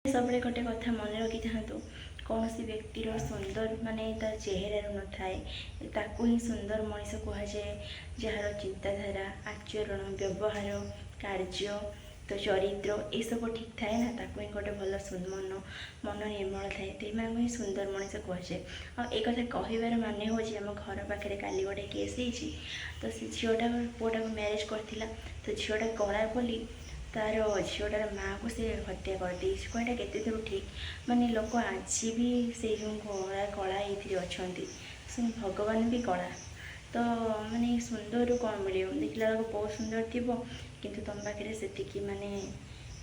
सबले गोटे कथा मन रखी था कौन सी व्यक्तिर सुंदर माने तार चेहरा न थाए ताकू ही सुंदर मनीष कहुए जार चिंताधारा आचरण व्यवहार कार्य तो चरित्र ये सब ठीक थाए ना ताकू ही गोटे भल मन मन निर्मल थाए तो ही सुंदर मनीष कहुए एक कथा कहबार मान हूँ आम घर पाखे काली गोटे केस होती तो से झीटा पुआटा को मैरेज करता तो झीटा कला बोली तार झीटार माँ को से हत्या कर दी कहीटा केते दूर ठीक माने लोक आज भी से जो कला कला ये अच्छा भगवान भी कला तो माने सुंदर कौन मिले देखला बहुत सुंदर थी किंतु तुम पाखे से माने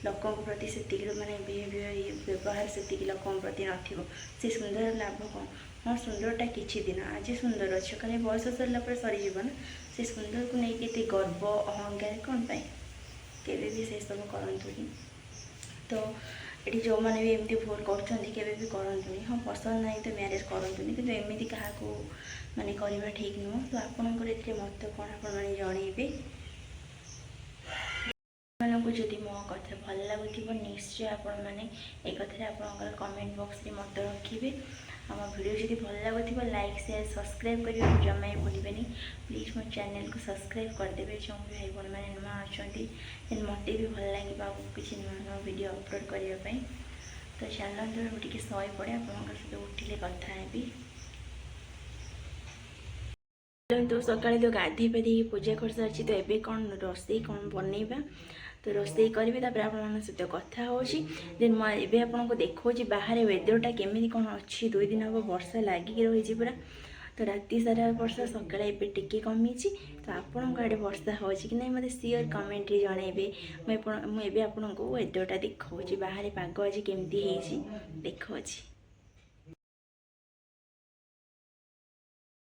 लोकों प्रति से माने बिहेवियर व्यवहार से लोकों प्रति न से सुंदर लाभ कौन हाँ सुंदरटा किछि दिन आज सुंदर अच्छे कल बयस सरला सरीज ना से सुंदर को लेकिन गर्व अहंकार कौन पाए केवे भी से सब करतुनी तो ये जो मैंने भी एमती भूल कर करतुनी हाँ पसंद नहीं तो मैरेज करतुनी कि एमती क्या माने करवा ठीक नुह तो आपंकर मत कौन आपने जनइबे मानक जदि मो कथा भल लगुव निश्चय आपण मैंने एक कथार कमेंट बॉक्स में मत रखिए आम वीडियो जब भल लगुव लाइक शेयर सब्सक्राइब करने जमा ही भूलें प्लीज मो चैनल को सब्सक्राइब करदे जो भाई भाई मैंने नुआ अच्छा मत भी भल लगे किसी नुआ नुआ वीडियो अपलोड करने तो चलते टे शई पड़े आप उठिले कथा हेबी तो सका तो गाधे पाधे पूजा कर सारी तो ये कौन रोसे कौन बनइबा तो रोसे करी आप सहित कथा होदेन मैं आपको देखा बाहर वेदरटा केमी कौन अच्छी 2 दिन हम वर्षा लगिक रही पूरा तो राति सारा वर्षा सकाଳେ ଏବେ ଟିକେ कमी तो आपण आड़े वर्षा हो कि नहीं मत सियोर कमेंट रे जनइबे मुझे आपको वेदरटा देखा बाहर पाग आज केमती देखा।